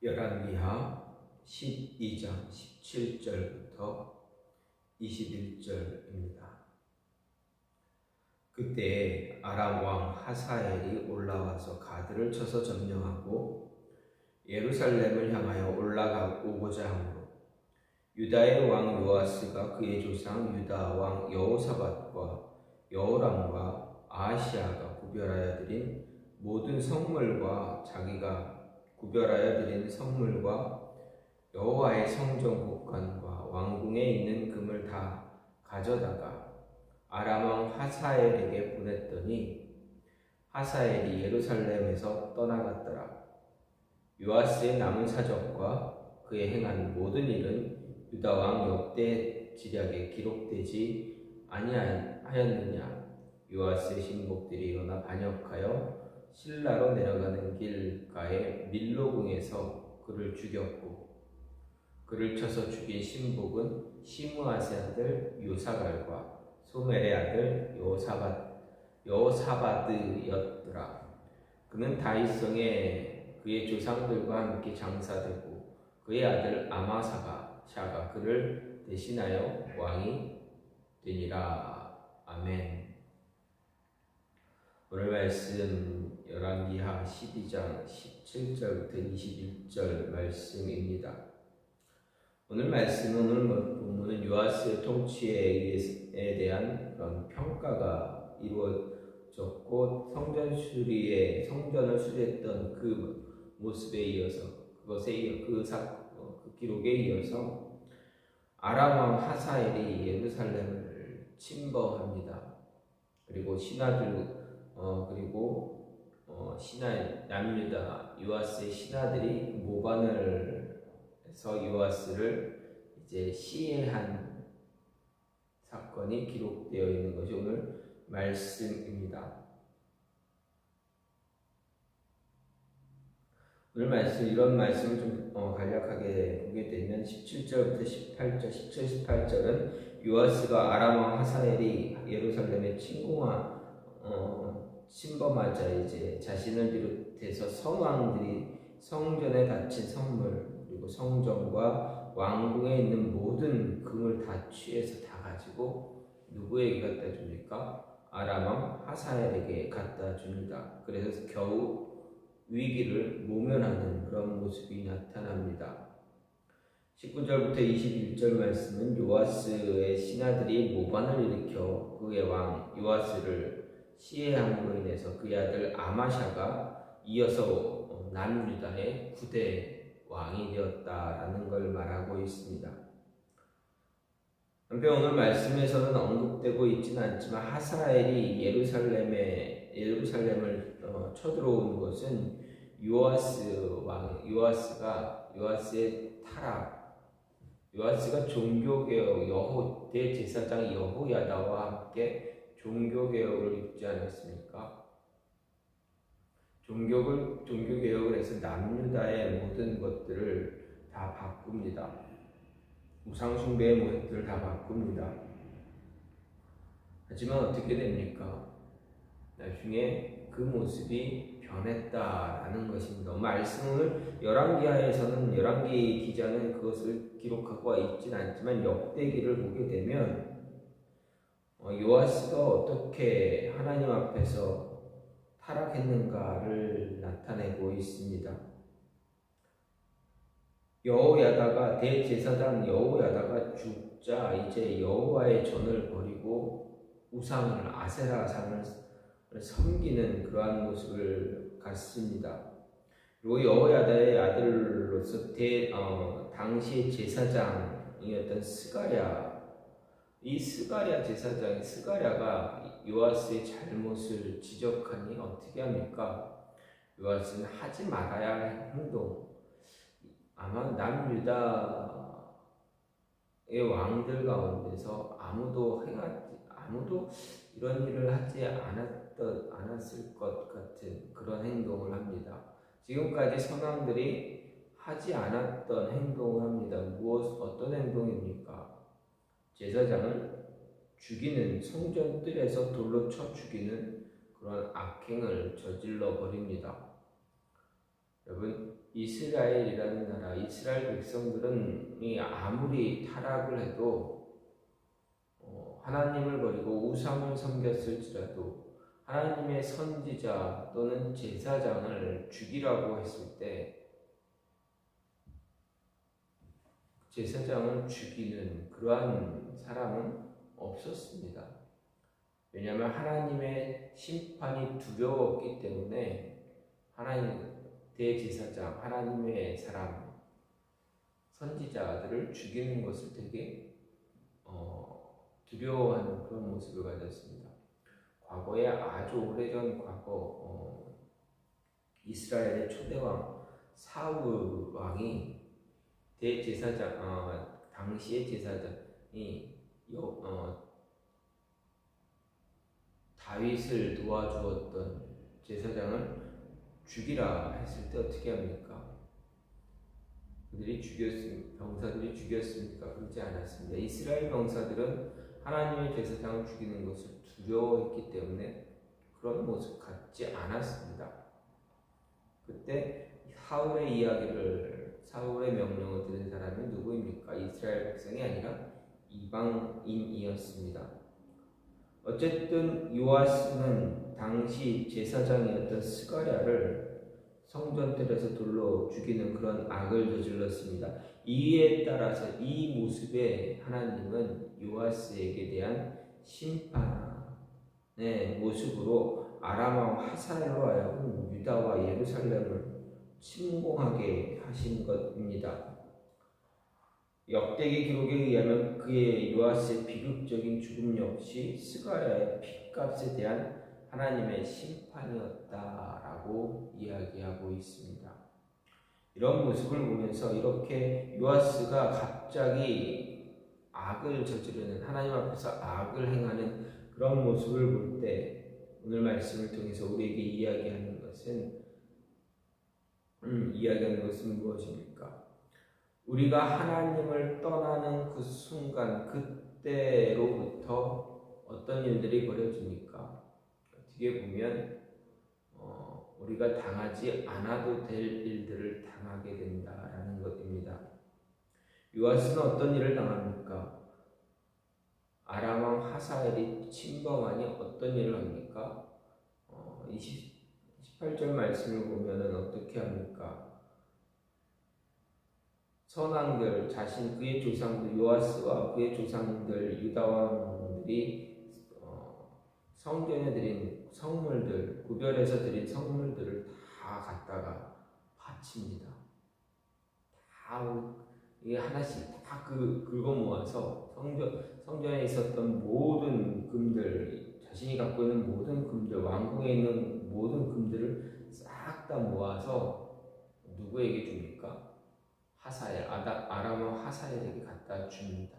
열왕기하 12장 17절부터 21절입니다. 그때 아람 왕 하사엘이 올라와서 가드를 쳐서 점령하고 예루살렘을 향하여 올라오고자 하므로 유다의 왕 요아스가 그의 조상 유다 왕 여호사밧과 여호람과 아하시아가 구별하여 드린 모든 성물과 자기가 구별하여 드린 성물과 여호와의 성전 곳간과 왕궁에 있는 금을 다 가져다가 아람 왕 하사엘에게 보냈더니 하사엘이 예루살렘에서 떠나갔더라. 요아스의 남은 사적과 그의 행한 모든 일은 유다 왕 역대 지략에 기록되지 아니하였느냐. 요아스의 신복들이 일어나 반역하여 실라로 내려가는 길가의 밀로궁에서 그를 죽였고 그를 쳐서 죽인 신복은 시므아세 아들 요사갈과 소멜의 아들 여호사바드였더라. 그는 다윗성에 그의 조상들과 함께 장사되고 그의 아들 아마샤가 그를 대신하여 왕이 되니라. 아멘. 오늘 말씀 열왕기하 12장 17절부터 21절 말씀입니다. 오늘 본문은 요아스의 통치에 대한 그런 평가가 이루어졌고 성전을 수리했던 그 모습에 이어서 그 기록에 이어서 아람 왕 하사엘이 예루살렘을 침범합니다. 그리고 남유다 요아스의 신하들이 모반을 해서 요아스를 이제 시해한 사건이 기록되어 있는 것이 오늘 말씀입니다. 오늘 이런 말씀을 좀 간략하게 보게 되면 17절부터 18절, 17, 18절은 요아스가 아람 왕 하사엘이 예루살렘에 침범하자 이제 자신을 비롯해서 성왕들이 성전에 바친 선물 그리고 성전과 왕궁에 있는 모든 금을 다 취해서 다 가지고 누구에게 갖다 줍니까? 아람 왕 하사엘에게 갖다 줍니다. 그래서 겨우 위기를 모면하는 그런 모습이 나타납니다. 19절부터 21절 말씀은 요아스의 신하들이 모반을 일으켜 그의 왕 요아스를 시해함으로 인해서 그의 아들 아마샤가 이어서 남유다의 9대 왕이 되었다라는 걸 말하고 있습니다. 한편 오늘 말씀에서는 언급되고 있지는 않지만 하사엘이 예루살렘을 쳐들어온 것은 요아스의 타락, 요아스가 종교개혁 대제사장 여호야다와 함께 종교개혁을 입지 않았습니까? 종교개혁을 해서 남유다의 모든 것들을 다 바꿉니다. 우상숭배의 모습들을 다 바꿉니다. 하지만 어떻게 됩니까? 나중에 그 모습이 변했다라는 것입니다. 말씀을 열왕기 기자는 그것을 기록하고 있지는 않지만 역대기를 보게 되면 요아스가 어떻게 하나님 앞에서 타락했는가를 나타내고 있습니다. 대제사장 여호야다가 죽자 이제 여호와의 전을 버리고 아세라상을 섬기는 그러한 모습을 갖습니다. 그리고 여호야다의 아들로서 당시의 제사장이었던 스가랴가 요아스의 잘못을 지적하니 어떻게 합니까? 요아스는 하지 말아야 할 행동, 아마 남유다의 왕들 가운데서 아무도 이런 일을 하지 않았을 것 같은 그런 행동을 합니다. 지금까지 선왕들이 하지 않았던 행동을 합니다. 어떤 행동입니까? 제사장을 죽이는, 성전뜰에서 돌로 쳐 죽이는 그런 악행을 저질러 버립니다. 여러분, 이스라엘이라는 나라, 이스라엘 백성들은 아무리 타락을 해도 하나님을 버리고 우상을 섬겼을지라도 하나님의 선지자 또는 제사장을 죽이라고 했을 때 제사장을 죽이는 그러한 사람은 없었습니다. 왜냐하면 하나님의 심판이 두려웠기 때문에 하나님 대제사장, 하나님의 사람, 선지자들을 죽이는 것을 되게 두려워하는 그런 모습을 가졌습니다. 과거에 아주 오래전 과거 이스라엘의 초대왕 사울 왕이 대제사장 당시의 제사장이 다윗을 도와주었던 제사장을 죽이라 했을 때 어떻게 합니까? 병사들이 죽였습니까? 그렇지 않았습니다. 이스라엘 병사들은 하나님의 제사장을 죽이는 것을 두려워했기 때문에 그런 모습 갖지 않았습니다. 그때 사울의 명령을 들은 사람이 누구입니까? 이스라엘 백성이 아니라 이방인이었습니다. 어쨌든 요아스는 당시 제사장이었던 스가랴를 성전뜰에서 돌로 죽이는 그런 악을 저질렀습니다. 이에 따라서 이 모습에 하나님은 요아스에게 대한 심판의 모습으로 아람 왕 하사엘로 하여금 유다와 예루살렘을 침공하게 하신 것입니다. 역대기 기록에 의하면 그의 요아스의 비극적인 죽음 역시 스가랴의 핏값에 대한 하나님의 심판이었다라고 이야기하고 있습니다. 이런 모습을 보면서 이렇게 요아스가 갑자기 악을 저지르는, 하나님 앞에서 악을 행하는 그런 모습을 볼 때 오늘 말씀을 통해서 우리에게 이야기하는 것은 무엇입니까? 우리가 하나님을 떠나는 그 순간, 그때로부터 어떤 일들이 벌어집니까? 어떻게 보면 우리가 당하지 않아도 될 일들을 당하게 된다라는 것입니다. 요아스는 어떤 일을 당합니까? 아람 왕 하사엘이 침범하니 어떤 일을 합니까? 18절 말씀을 보면은 어떻게 합니까? 선왕들, 그의 조상들, 요아스와 그의 조상들, 유다 왕들이 성전에 드린 성물들, 구별해서 드린 성물들을 다 갖다가 바칩니다. 다 이게 하나씩 다 긁어 모아서 성전에 있었던 모든 금들, 자신이 갖고 있는 모든 금들, 왕궁에 있는 모든 금들을 싹 다 모아서 누구에게 줍니까? 아람 왕 하사엘에게 갖다 줍니다.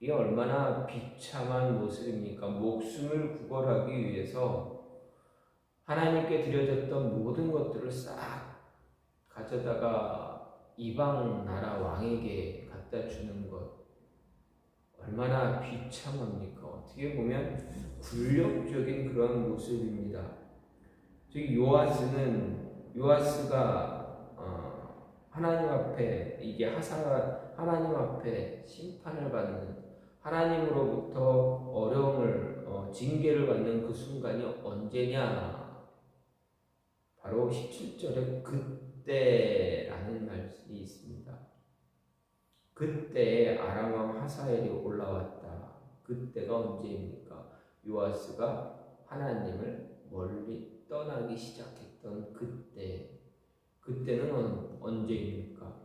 이게 얼마나 비참한 모습입니까? 목숨을 구걸하기 위해서 하나님께 드려졌던 모든 것들을 싹 가져다가 이방 나라 왕에게 갖다 주는 것, 얼마나 비참합니까? 어떻게 보면 굴욕적인 그런 모습입니다. 즉 요아스가 하나님 앞에 하나님 앞에 심판을 받는, 하나님으로부터 어려움을 징계를 받는 그 순간이 언제냐? 바로 17절에 그때라는 말씀이 있습니다. 그때에 아람 왕 하사엘이 올라왔다. 그때가 언제입니까? 요아스가 하나님을 멀리 떠나기 시작했던 그때는 언제입니까?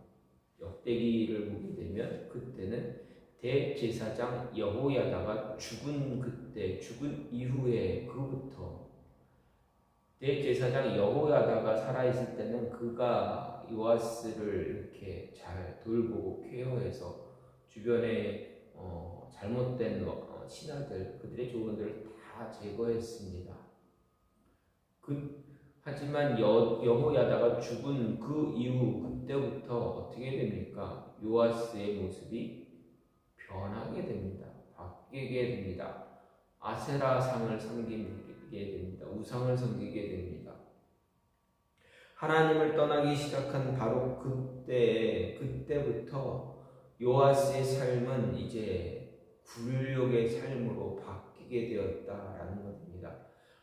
역대기를 보게 되면 그때는 대제사장 여호야다가 죽은 이후에 그부터 대제사장 여호야다가 살아있을 때는 그가 요아스를 이렇게 잘 돌보고 케어해서 주변에 잘못된 신하들, 그들의 조언들을 다 제거했습니다. 하지만 여호야다가 죽은 그 이후 그때부터 어떻게 됩니까? 요아스의 모습이 변하게 됩니다. 바뀌게 됩니다. 아세라 상을 섬기게 됩니다. 우상을 섬기게 됩니다. 하나님을 떠나기 시작한 바로 그때부터 요아스의 삶은 이제 굴욕의 삶으로 바뀌게 되었다라는 것입니다.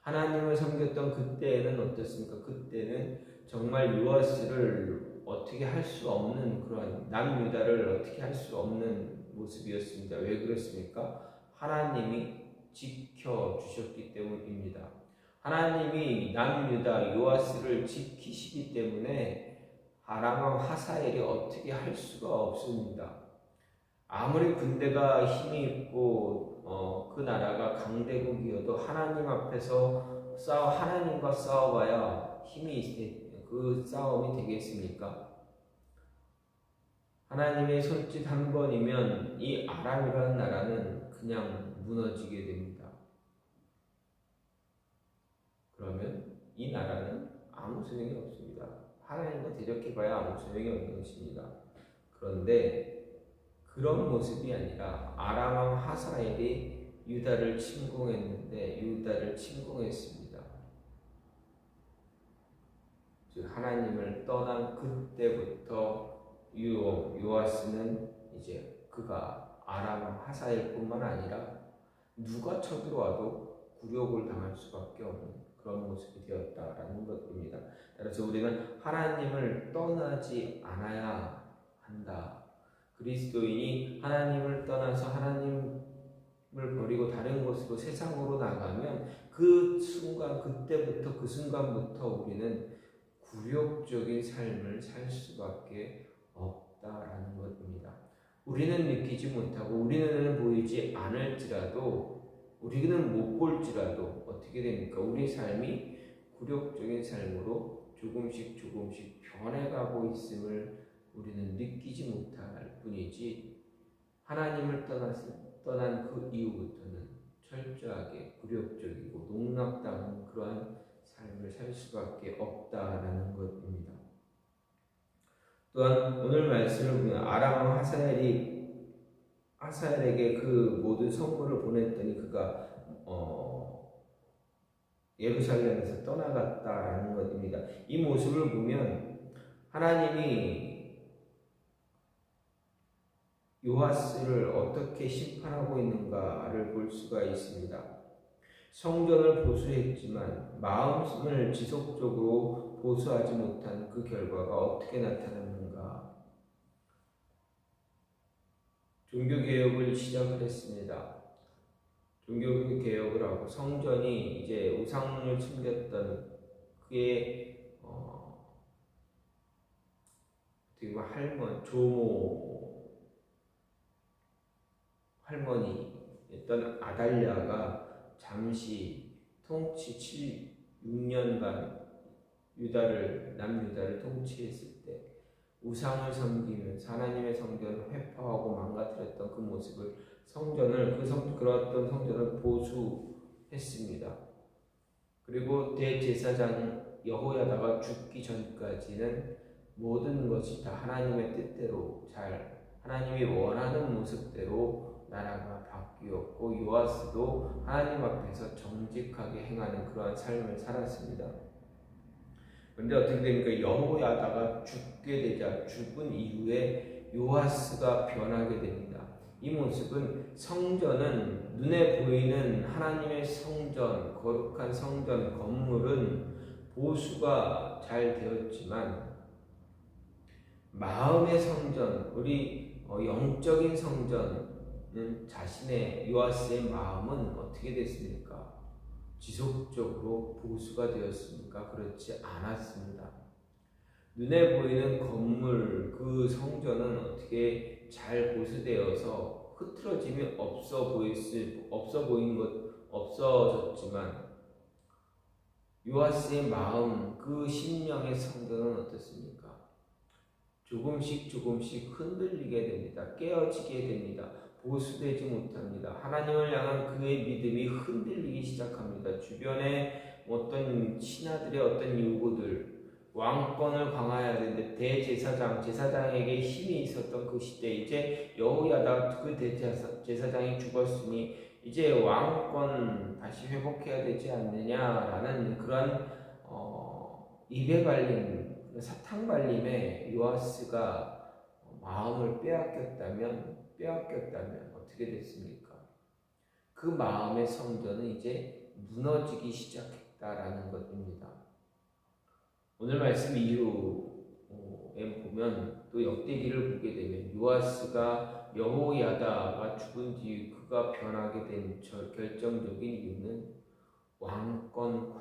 하나님을 섬겼던 그때는 어떻습니까? 그때는 정말 요아스를 어떻게 할 수 없는 그런 남유다를 어떻게 할 수 없는 모습이었습니다. 왜 그렇습니까? 하나님이 지켜주셨기 때문입니다. 하나님이 남유다 요아스를 지키시기 때문에 아람 하사엘이 어떻게 할 수가 없습니다. 아무리 군대가 힘이 있고 그 나라가 강대국이어도 하나님 앞에서 하나님과 싸워봐야 그 싸움이 되겠습니까? 하나님의 손짓 한 번이면 이 아람이라는 나라는 그냥 무너지게 됩니다. 그러면 이 나라는 아무 소용이 없습니다. 하나님과 대적해봐야 아무 소용이 없는 것입니다. 그런데 그런 모습이 아니라 아람 왕 하사엘이 유다를 침공했는데 유다를 침공했습니다. 즉 하나님을 떠난 그때부터 요아스는 이제 그가 아람 왕 하사엘뿐만 아니라 누가 쳐들어와도 굴욕을 당할 수밖에 없는 그런 모습이 되었다라는 것입니다. 따라서 우리는 하나님을 떠나지 않아야 한다. 그리스도인이 하나님을 떠나서 하나님을 버리고 다른 곳으로 세상으로 나가면 그 순간부터 우리는 굴욕적인 삶을 살 수밖에 없다라는 것입니다. 우리는 느끼지 못하고 우리는 보이지 않을지라도 우리는 못 볼지라도 어떻게 됩니까? 우리 삶이 굴욕적인 삶으로 조금씩 변해가고 있음을 우리는 느끼지 못할 뿐이지 하나님을 떠난 그 이후부터는 철저하게 굴욕적이고 농락당한 그러한 삶을 살 수밖에 없다라는 것입니다. 또한 오늘 말씀을 보면 아람 왕 하사엘에게 그 모든 선물을 보냈더니 그가 예루살렘에서 떠나갔다라는 것입니다. 이 모습을 보면 하나님이 요아스를 어떻게 심판하고 있는가를 볼 수가 있습니다. 성전을 보수했지만 마음을 지속적으로 보수하지 못한 그 결과가 어떻게 나타났는가? 종교개혁을 시작을 했습니다. 종교개혁을 하고 성전이 이제 우상을 숨겼던 그의 할머니였던 아달랴가 잠시 통치 6년간 남유다를 통치했을 때 우상을 섬기면서 하나님의 성전을 회파하고 망가뜨렸던 그 모습을 그랬던 성전을 보수했습니다. 그리고 대제사장 여호야다가 죽기 전까지는 모든 것이 다 하나님의 뜻대로 하나님이 원하는 모습대로 나라가 바뀌었고 요아스도 하나님 앞에서 정직하게 행하는 그러한 삶을 살았습니다. 그런데 어떻게 됩니까? 여호야다가 죽은 이후에 요아스가 변하게 됩니다. 이 모습은 성전은 눈에 보이는 하나님의 성전, 거룩한 성전 건물은 보수가 잘 되었지만 마음의 성전, 우리 영적인 성전은 자신의 요아스의 마음은 어떻게 됐습니까? 지속적으로 보수가 되었습니까? 그렇지 않았습니다. 눈에 보이는 건물, 그 성전은 어떻게 잘 보수되어서 흐트러짐이 없어졌지만 요아스의 마음, 그 심령의 성전은 어떻습니까? 조금씩 흔들리게 됩니다. 깨어지게 됩니다. 보수되지 못합니다. 하나님을 향한 그의 믿음이 흔들리기 시작합니다. 주변에 어떤 신하들의 어떤 요구들, 왕권을 강화해야 되는데 제사장에게 힘이 있었던 그 시대, 이제 여호야다 그 대제사장이 죽었으니 이제 왕권 다시 회복해야 되지 않느냐라는 그런 입에 발린 사탕발림에 요아스가 마음을 빼앗겼다면 어떻게 됐습니까? 그 마음의 성전은 이제 무너지기 시작했다라는 것입니다. 오늘 말씀 이후에 보면 또 역대기를 보게 되면 요아스가 여호야다가 죽은 뒤 그가 변하게 된 결정적인 이유는 왕권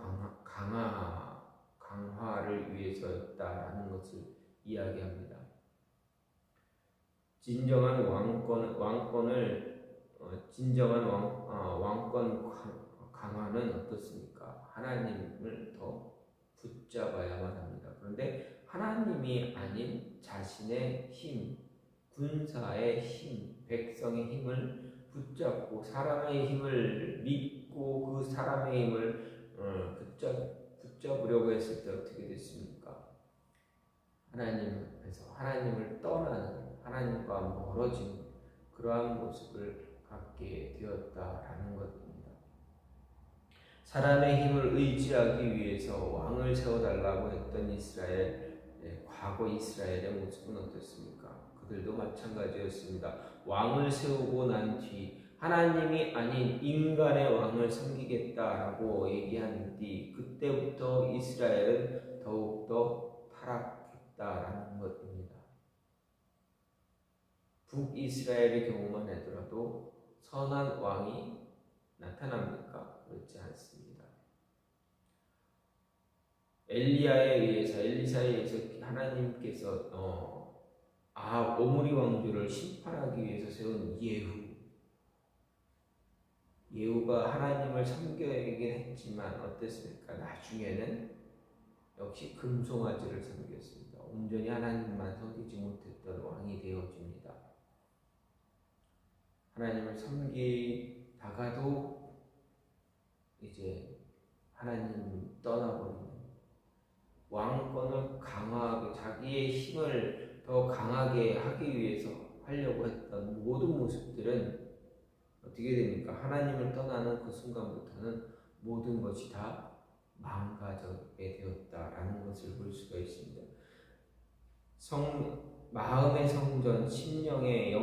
강화를 위해서였다라는 것을 이야기합니다. 진정한 왕권 강화는 어떻습니까? 하나님을 더 붙잡아야만 합니다. 그런데 하나님이 아닌 자신의 힘, 군사의 힘, 백성의 힘을 붙잡고 사람의 힘을 믿고 그 사람의 힘을 붙잡으려고 했을 때 어떻게 됐습니까? 하나님 앞에서 하나님을 떠나는, 하나님과 멀어진 그러한 모습을 갖게 되었다라는 것입니다. 사람의 힘을 의지하기 위해서 왕을 세워달라고 했던 과거 이스라엘의 모습은 어떻습니까? 그들도 마찬가지였습니다. 왕을 세우고 난 뒤 하나님이 아닌 인간의 왕을 섬기겠다라고 얘기한 뒤 그때부터 이스라엘은 더욱더 타락했다라는 것입니다. 북이스라엘의 경우만 하더라도 선한 왕이 나타납니까? 그렇지 않습니다. 엘리사에 의해서 하나님께서 오므리 왕조를 심판하기 위해서 세운 예후가 하나님을 섬겨야긴 했지만 어땠습니까? 나중에는 역시 금송아지를 섬겼습니다. 온전히 하나님만 섬기지 못했던 왕이 되어집니다. 하나님을 섬기다가도 이제 하나님 떠나버리는, 왕권을 강화하게 자기의 힘을 더 강하게 하기 위해서 하려고 했던 모든 모습들은 어떻게 됩니까? 하나님을 떠나는 그 순간부터는 모든 것이 다 망가지게 되었다라는 것을 볼 수가 있습니다. 마음의 성전, 심령의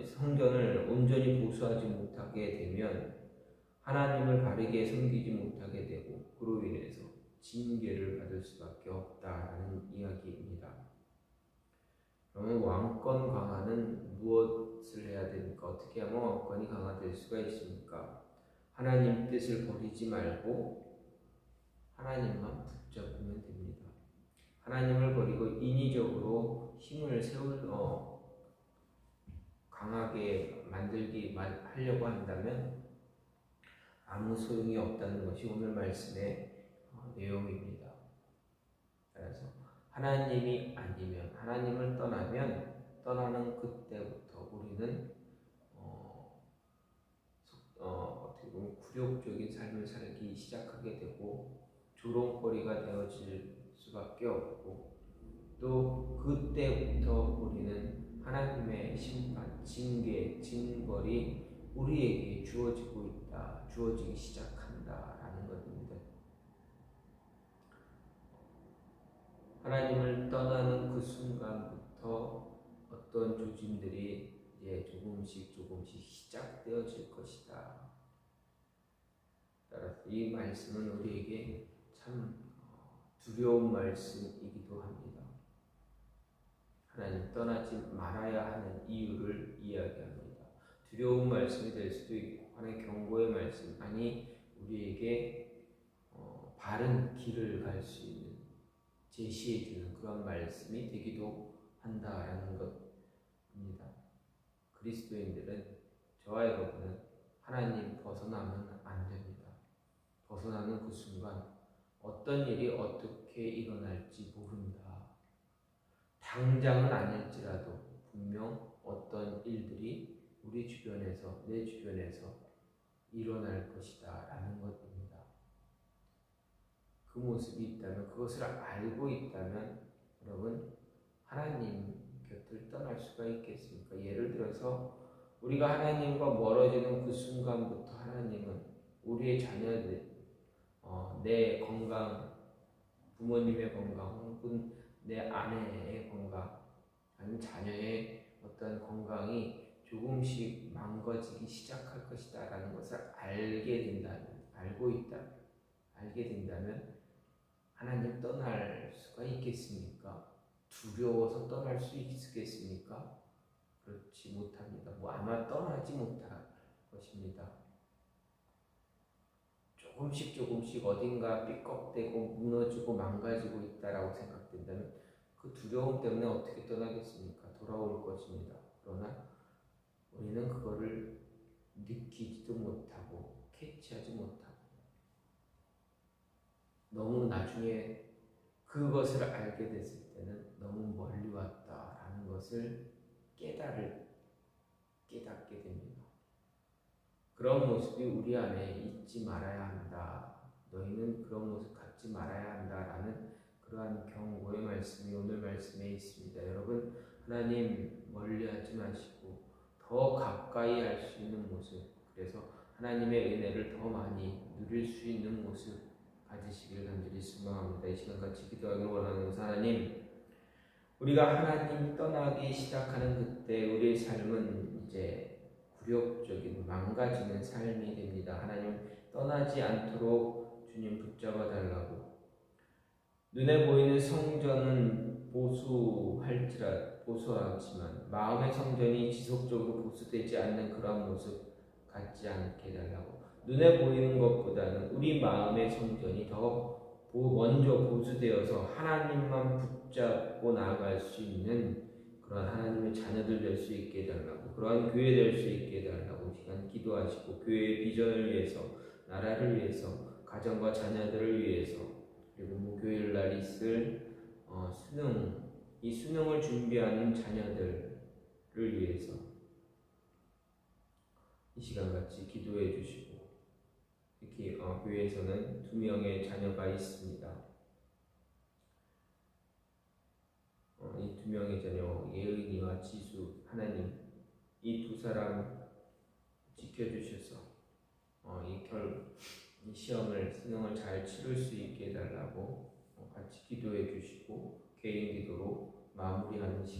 성전을 온전히 보수하지 못하게 되면 하나님을 바르게 섬기지 못하게 되고 그로 인해서 징계를 받을 수밖에 없다라는 이야기입니다. 그러면 왕권 강화는 무엇을 해야 됩니까? 어떻게 하면 왕권이 강화될 수가 있습니까? 하나님 뜻을 버리지 말고 하나님만 붙잡으면 됩니다. 하나님을 버리고 인위적으로 힘을 강하게 하려고 한다면 아무 소용이 없다는 것이 오늘 말씀의 내용입니다. 그래서 하나님이 아니면, 하나님을 떠나는 그때부터 우리는 어떻게 보면 굴욕적인 삶을 살기 시작하게 되고 조롱거리가 되어질 수밖에 없고, 또 그때부터 우리는 하나님의 심판, 징계, 징벌이 우리에게 주어지기 시작한다라는 것입니다. 하나님을 떠나는 그 순간부터 어떤 조짐들이 이제 조금씩 시작되어질 것이다. 따라서 이 말씀은 우리에게 참 두려운 말씀이기도 합니다. 하나님 떠나지 말아야 하는 이유를 이야기합니다. 두려운 말씀이 될 수도 있고 하나의 경고의 말씀, 우리에게 바른 길을 갈 수 있는 제시해주는 그런 말씀이 되기도 한다라는 것입니다. 그리스도인들은, 저와 여러분은 하나님 벗어나면 안 됩니다. 벗어나는 그 순간 어떤 일이 어떻게 일어날지 모른다. 당장은 아닐지라도 분명 어떤 일들이 우리 주변에서, 내 주변에서 일어날 것이다 라는 것입니다. 그 모습이 있다면, 그것을 알고 있다면 여러분, 하나님 곁을 떠날 수가 있겠습니까? 예를 들어서 우리가 하나님과 멀어지는 그 순간부터 하나님은 우리의 자녀들, 내 건강, 부모님의 건강, 혹은 내 아내의 건강, 아니면 자녀의 어떤 건강이 조금씩 망가지기 시작할 것이다 라는 것을 알게 된다면 하나님 떠날 수가 있겠습니까? 두려워서 떠날 수 있겠습니까? 그렇지 못합니다. 아마 떠나지 못할 것입니다. 조금씩 어딘가 삐걱대고 무너지고 망가지고 있다라고 생각된다면 그 두려움 때문에 어떻게 떠나겠습니까? 돌아올 것입니다. 그러나 우리는 그거를 느끼지도 못하고 캐치하지 못하고 너무 나중에 그것을 알게 됐을 때는 너무 멀리 왔다라는 것을 깨닫게 됩니다. 그런 모습이 우리 안에 있지 말아야 한다. 너희는 그런 모습 갖지 말아야 한다라는 그러한 경고의 말씀이 오늘 말씀에 있습니다. 여러분, 하나님 멀리하지 마시고 더 가까이 할 수 있는 모습, 그래서 하나님의 은혜를 더 많이 누릴 수 있는 모습 가지시길 간절히 소망합니다. 이 시간 같이 기도하길 원하는 하나님, 우리가 하나님 떠나기 시작하는 그때 우리의 삶은 이제 굴욕적인 망가지는 삶이 됩니다. 하나님 떠나지 않도록 주님 붙잡아 달라고. 눈에 보이는 성전은 보수하지만 마음의 성전이 지속적으로 보수되지 않는 그러한 모습 갖지 않게 달라고. 눈에 보이는 것보다는 우리 마음의 성전이 더 먼저 보수되어서 하나님만 붙잡고 나아갈 수 있는 그런 하나님의 자녀들 될 수 있게 해달라고, 그러한 교회 될 수 있게 해달라고 시간 기도하시고, 교회의 비전을 위해서, 나라를 위해서, 가정과 자녀들을 위해서, 그리고 목요일 날 있을 이 수능을 준비하는 자녀들을 위해서 이 시간 같이 기도해 주시고, 특히 교회에서는 2명의 자녀가 있습니다. 이 2명의 자녀 예은이와 지수, 하나님 이 2사람 지켜주셔서 이 시험을 수능을 잘 치를 수 있게 해달라고 같이 기도해 주시고 개인 기도로 마무리하는 시간